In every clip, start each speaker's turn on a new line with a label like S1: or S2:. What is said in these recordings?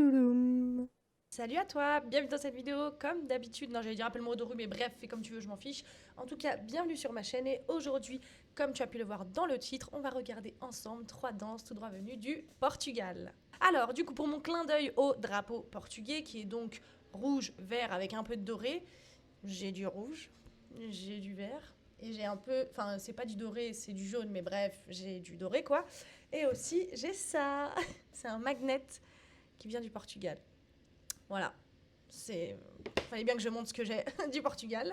S1: Toulouloum. Salut à toi, bienvenue dans cette vidéo. Comme d'habitude, non, j'allais dire appelle-moi Odoru, mais bref, fais comme tu veux, je m'en fiche. En tout cas, bienvenue sur ma chaîne et aujourd'hui, comme tu as pu le voir dans le titre, on va regarder ensemble 3 danses tout droit venues du Portugal. Alors, du coup, pour mon clin d'œil au drapeau portugais, qui est donc rouge, vert avec un peu de doré, j'ai du rouge, j'ai du vert. Et j'ai un peu, enfin c'est pas du doré, c'est du jaune, mais bref, j'ai du doré quoi. Et aussi j'ai ça, c'est un magnet qui vient du Portugal. Voilà, c'est, fallait bien que je montre ce que j'ai du Portugal.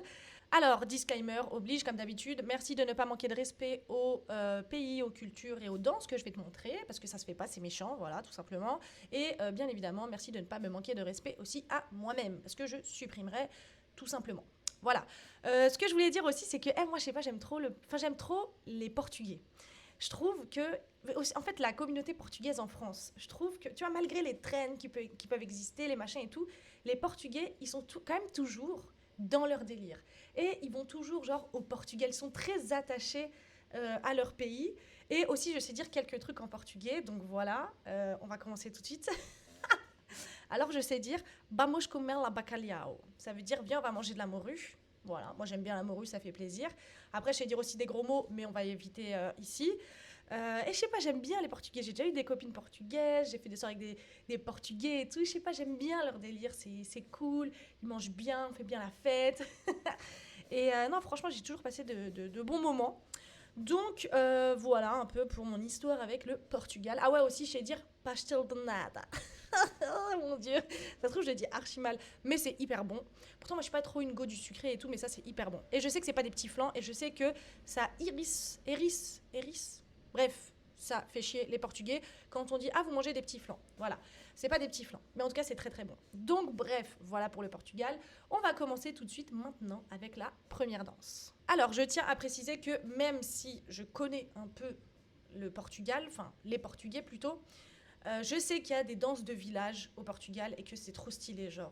S1: Alors, disclaimer oblige comme d'habitude, merci de ne pas manquer de respect aux pays, aux cultures et aux danses que je vais te montrer, parce que ça se fait pas, c'est méchant, voilà, tout simplement. Et bien évidemment, merci de ne pas me manquer de respect aussi à moi-même, parce que je supprimerai tout simplement. Voilà. Ce que je voulais dire aussi, c'est que moi, je sais pas, j'aime trop les Portugais. Je trouve que, en fait, la communauté portugaise en France, je trouve que, tu vois, malgré les traînes qui peuvent exister, les machins et tout, les Portugais, ils sont quand même toujours dans leur délire. Et ils vont toujours, genre, au Portugal. Ils sont très attachés à leur pays. Et aussi, je sais dire quelques trucs en portugais. Donc voilà, on va commencer tout de suite. Alors, je sais dire vamos comer la bacalhau. Ça veut dire viens, on va manger de la morue. Voilà, moi j'aime bien la morue, ça fait plaisir. Après, je sais dire aussi des gros mots, mais on va éviter ici. Et je sais pas, j'aime bien les Portugais. J'ai déjà eu des copines portugaises, j'ai fait des soirées avec des Portugais et tout. Je sais pas, j'aime bien leur délire, c'est cool. Ils mangent bien, on fait bien la fête. Et non, franchement, j'ai toujours passé de bons moments. Donc voilà un peu pour mon histoire avec le Portugal. Ah ouais, aussi, je sais dire pastel de nada. Oh mon dieu, ça se trouve, je l'ai dit archi mal, mais c'est hyper bon. Pourtant, moi, je suis pas trop une go du sucré et tout, mais ça, c'est hyper bon. Et je sais que c'est pas des petits flancs, et je sais que ça hérisse. Bref, ça fait chier les Portugais quand on dit ah vous mangez des petits flancs. Voilà, c'est pas des petits flancs, mais en tout cas c'est très très bon. Donc bref, voilà pour le Portugal. On va commencer tout de suite maintenant avec la première danse. Alors je tiens à préciser que même si je connais un peu le Portugal, enfin les Portugais plutôt, je sais qu'il y a des danses de village au Portugal et que c'est trop stylé, genre.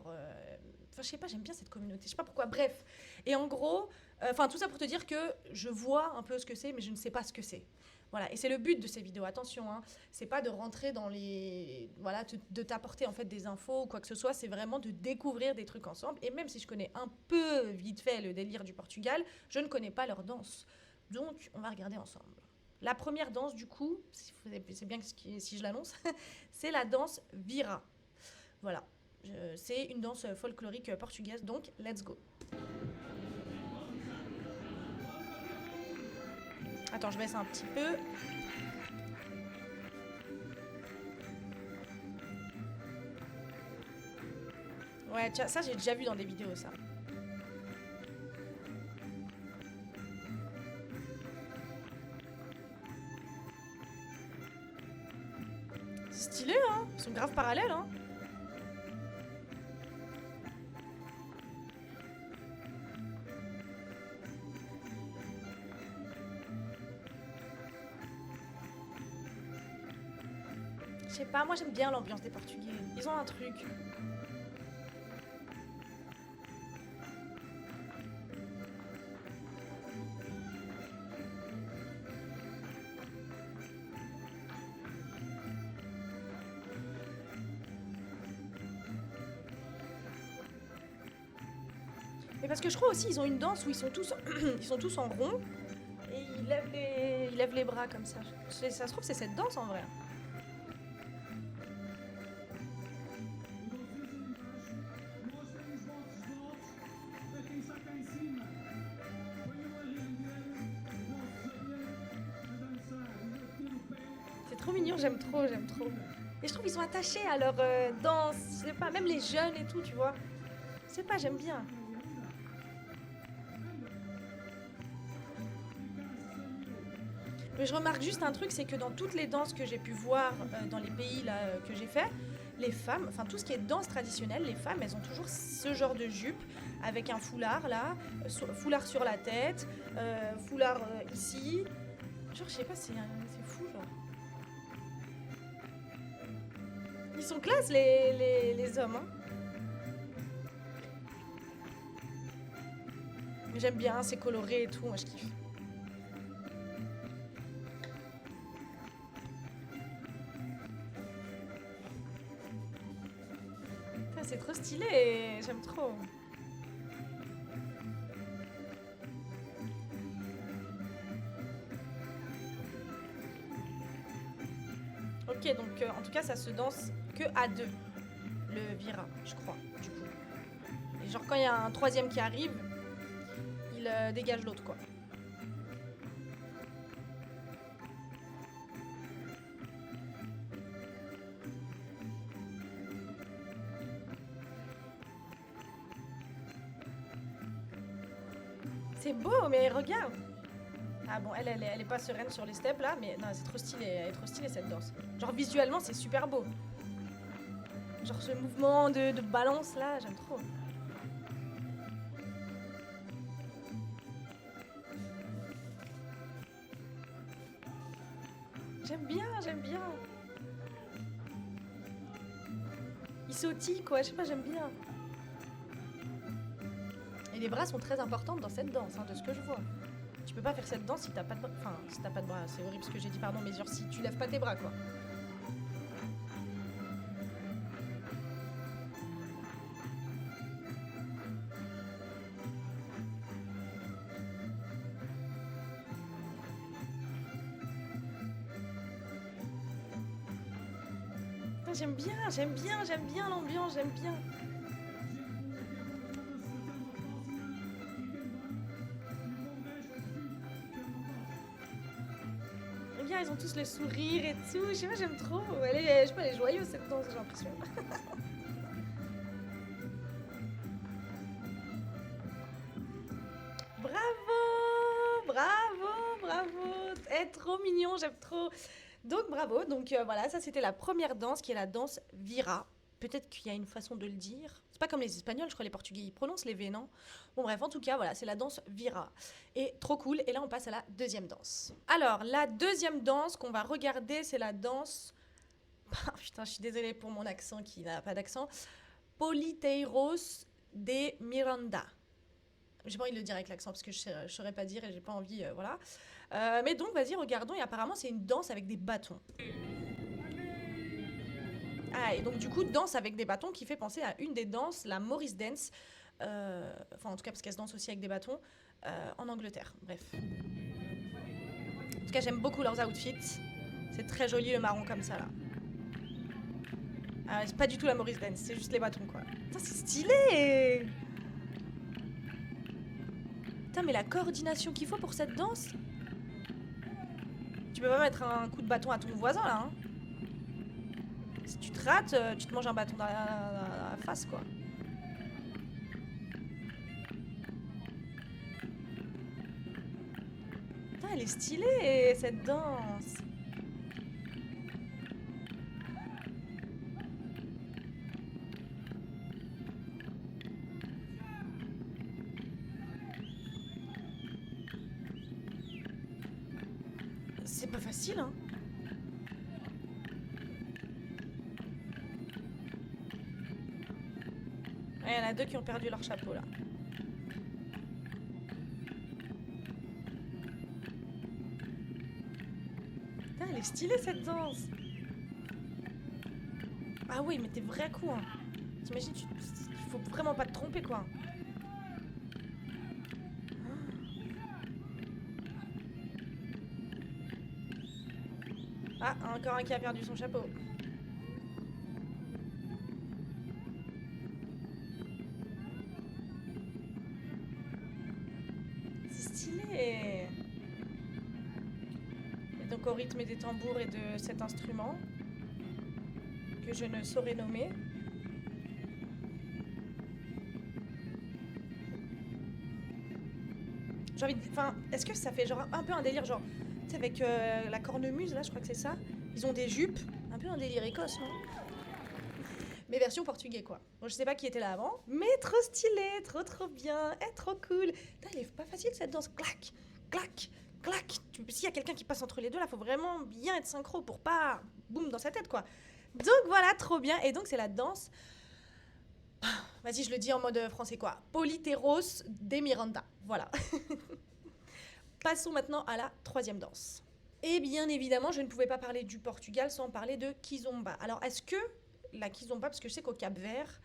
S1: Enfin, je sais pas, j'aime bien cette communauté, je sais pas pourquoi. Bref. Et en gros, enfin, tout ça pour te dire que je vois un peu ce que c'est, mais je ne sais pas ce que c'est. Voilà, et c'est le but de ces vidéos, attention, hein. C'est pas de rentrer dans les. Voilà, de t'apporter en fait des infos ou quoi que ce soit, c'est vraiment de découvrir des trucs ensemble. Et même si je connais un peu vite fait le délire du Portugal, je ne connais pas leur danse. Donc, on va regarder ensemble. La première danse, du coup, c'est bien si je l'annonce, c'est la danse Vira. Voilà. C'est une danse folklorique portugaise, donc let's go. Attends, je baisse un petit peu. Ouais, tiens, ça j'ai déjà vu dans des vidéos, ça. C'est stylé, hein. Ils sont grave parallèles, hein. Je sais pas, moi j'aime bien l'ambiance des Portugais. Ils ont un truc. Mais parce que je crois aussi ils ont une danse où ils sont tous, ils sont tous en rond et ils lèvent les bras comme ça. Ça se trouve c'est cette danse en vrai. C'est trop mignon, j'aime trop, j'aime trop. Et je trouve qu'ils sont attachés à leur danse. Je sais pas, même les jeunes et tout, tu vois. Je sais pas, j'aime bien. Mais je remarque juste un truc, c'est que dans toutes les danses que j'ai pu voir dans les pays là que j'ai fait, les femmes, enfin tout ce qui est danse traditionnelle, les femmes, elles ont toujours ce genre de jupe avec un foulard là, foulard sur la tête, foulard ici. Genre, je sais pas, c'est fou, genre. Ils sont classe, les hommes, hein. Mais j'aime bien, c'est coloré et tout, moi je kiffe. C'est trop stylé, j'aime trop. Ok, donc en tout cas, ça se danse que à deux, le vira, je crois, du coup. Et genre, quand il y a un troisième qui arrive, il dégage l'autre, quoi. C'est beau, mais regarde. Ah bon, elle est pas sereine sur les steps là, mais non, c'est trop stylé, elle est trop stylée cette danse. Genre visuellement, c'est super beau. Genre ce mouvement de balance là, j'aime trop. J'aime bien, j'aime bien. Il sautille quoi, je sais pas, j'aime bien. Et les bras sont très importants dans cette danse, hein, de ce que je vois. Tu peux pas faire cette danse si t'as pas de bras. Enfin, si t'as pas de bras, c'est horrible ce que j'ai dit, pardon, mais genre si tu lèves pas tes bras quoi. Ah, j'aime bien, j'aime bien, j'aime bien l'ambiance, j'aime bien. J'aime bien, ils ont tous le sourire et tout. Je sais pas, j'aime trop. Je sais pas, elle est joyeuse cette danse, j'ai l'impression. Bravo, bravo, bravo. Eh, trop mignon, j'aime trop. Donc bravo, donc voilà, ça c'était la première danse qui est la danse vira. Peut-être qu'il y a une façon de le dire. C'est pas comme les Espagnols, je crois les Portugais, ils prononcent les V, non? Bon bref, en tout cas, voilà, c'est la danse vira. Et trop cool, et là on passe à la deuxième danse. Alors, la deuxième danse qu'on va regarder, c'est la danse... Ah, putain, je suis désolée pour mon accent qui n'a pas d'accent. Politeiros de Miranda. J'ai pas envie de le dire avec l'accent parce que je saurais pas dire et j'ai pas envie, voilà. Mais donc, vas-y, regardons. Et apparemment, c'est une danse avec des bâtons. Ah, et donc, du coup, danse avec des bâtons qui fait penser à une des danses, la Morris Dance. Enfin, en tout cas, parce qu'elle se danse aussi avec des bâtons en Angleterre. Bref. En tout cas, j'aime beaucoup leurs outfits. C'est très joli le marron comme ça, là. C'est pas du tout la Morris Dance, c'est juste les bâtons, quoi. Putain, c'est stylé! Putain, mais la coordination qu'il faut pour cette danse. Tu peux pas mettre un coup de bâton à ton voisin là, hein. Si tu te rates, tu te manges un bâton dans la face quoi. Putain, elle est stylée cette danse. C'est pas facile, hein. Il y en a deux qui ont perdu leur chapeau là. Putain, elle est stylée cette danse. Ah oui, mais t'es vrai coup, hein. T'imagines, il faut vraiment pas te tromper quoi. Ah, encore un qui a perdu son chapeau. C'est stylé. Et donc au rythme des tambours et de cet instrument que je ne saurais nommer. J'ai envie de... Enfin, est-ce que ça fait genre un peu un délire genre... Tu sais, avec la cornemuse, là, je crois que c'est ça. Ils ont des jupes. Un peu un délire écosse, non? Mais version portugais, quoi. Bon, je sais pas qui était là avant, mais trop stylé, trop bien, trop cool. Putain, elle est pas facile cette danse. Clac, clac, clac. S'il y a quelqu'un qui passe entre les deux, là, faut vraiment bien être synchro pour pas boum dans sa tête, quoi. Donc voilà, trop bien. Et donc c'est la danse... Vas-y, je le dis en mode français, quoi. Politeros de Miranda. Voilà. Passons maintenant à la troisième danse. Et bien évidemment, je ne pouvais pas parler du Portugal sans parler de Kizomba. Alors, est-ce que la Kizomba, parce que je sais qu'au Cap-Vert,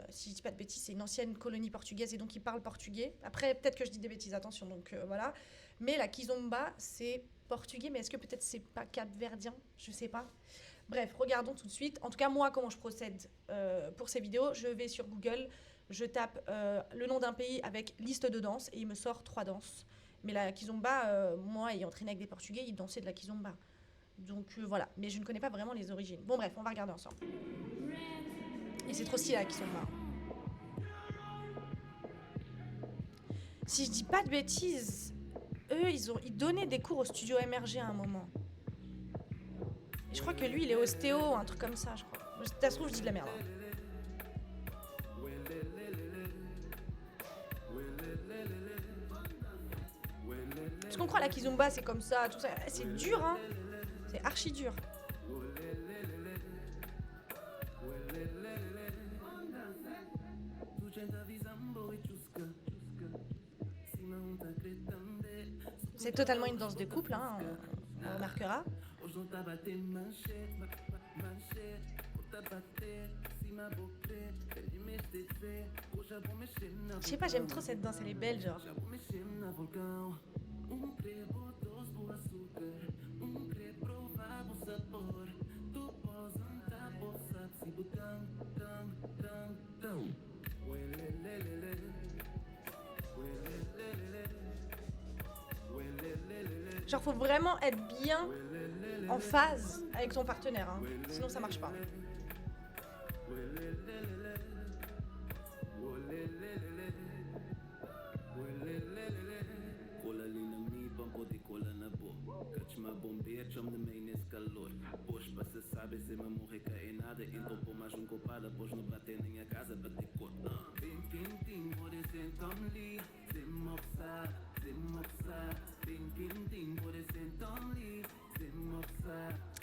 S1: Si je dis pas de bêtises, c'est une ancienne colonie portugaise et donc ils parlent portugais. Après, peut-être que je dis des bêtises, attention, donc voilà. Mais la kizomba, c'est portugais, mais est-ce que peut-être c'est pas capverdien? Je sais pas. Bref, regardons tout de suite. En tout cas, moi, comment je procède pour ces vidéos, je vais sur Google, je tape le nom d'un pays avec liste de danse et il me sort 3 danses. Mais la kizomba, moi, ayant traîné avec des Portugais, ils dansaient de la kizomba. Donc voilà, mais je ne connais pas vraiment les origines. Bon bref, on va regarder ensemble. Et c'est trop stylé la kizomba. Si je dis pas de bêtises, eux, ils donnaient des cours au studio MRG à un moment. Et je crois que lui, il est ostéo, un truc comme ça, je crois. Ça se trouve, je dis de la merde. Parce qu'on croit la kizomba, c'est comme ça, tout ça. C'est dur, hein. C'est archi dur. C'est totalement une danse de couple, hein, on remarquera. Je sais pas, j'aime trop cette danse, elle est belle, genre. Genre, faut vraiment être bien en phase avec ton partenaire, hein. Sinon ça marche pas.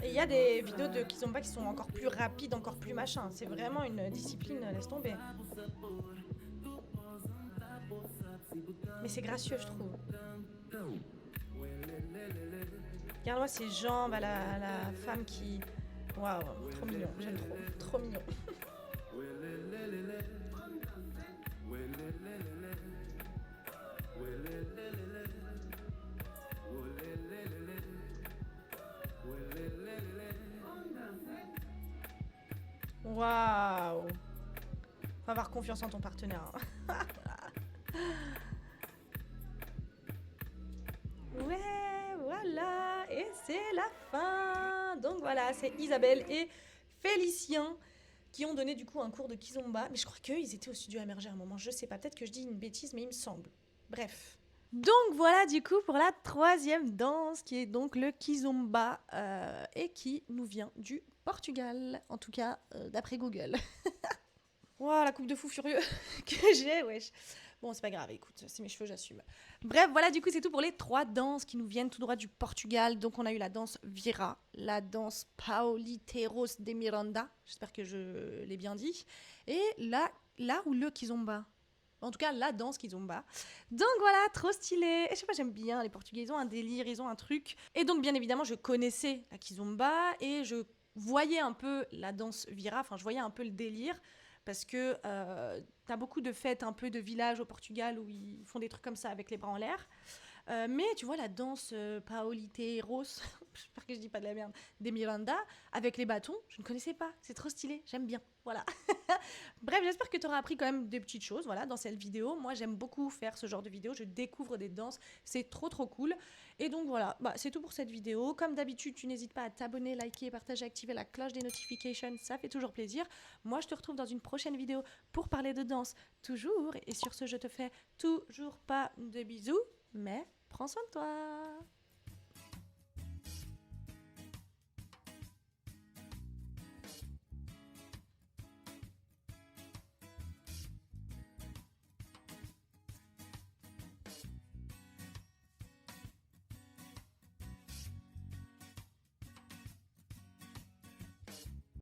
S1: Et il y a des vidéos de kizomba qui sont encore plus rapides, encore plus machin. C'est vraiment une discipline, laisse tomber. Mais c'est gracieux, je trouve. Regarde-moi ses jambes à la femme qui... Waouh, trop mignon, j'aime trop, trop mignon. Waouh. Faut avoir confiance en ton partenaire. Ouais, voilà, et c'est la fin. Donc voilà, c'est Isabelle et Félicien qui ont donné du coup un cours de kizomba. Mais je crois qu'eux, ils étaient au studio MRG à un moment, je sais pas, peut-être que je dis une bêtise, mais il me semble. Bref. Donc voilà du coup pour la 3e danse qui est donc le kizomba et qui nous vient du Portugal, en tout cas d'après Google. Wow, la coupe de fou furieux que j'ai, wesh. Bon, c'est pas grave, écoute, c'est mes cheveux, j'assume. Bref, voilà, du coup, c'est tout pour les 3 danses qui nous viennent tout droit du Portugal. Donc, on a eu la danse Vira, la danse Pauliteiros de Miranda, j'espère que je l'ai bien dit, et là ou le kizomba. En tout cas, la danse kizomba. Donc voilà, trop stylé. Et je sais pas, j'aime bien les Portugais, ils ont un délire, ils ont un truc. Et donc, bien évidemment, je connaissais la kizomba et je voyais un peu la danse Vira, enfin, je voyais un peu le délire. Parce que t'as beaucoup de fêtes, un peu de villages au Portugal où ils font des trucs comme ça avec les bras en l'air. Mais tu vois, la danse Paoliteiros, j'espère que je dis pas de la merde, des Miranda, avec les bâtons, je ne connaissais pas. C'est trop stylé, j'aime bien. Voilà. Bref, j'espère que tu auras appris quand même des petites choses voilà, dans cette vidéo. Moi, j'aime beaucoup faire ce genre de vidéo. Je découvre des danses. C'est trop, trop cool. Et donc, voilà, c'est tout pour cette vidéo. Comme d'habitude, tu n'hésites pas à t'abonner, liker, partager, activer la cloche des notifications. Ça fait toujours plaisir. Moi, je te retrouve dans une prochaine vidéo pour parler de danse, toujours. Et sur ce, je te fais toujours pas de bisous, mais prends soin de toi.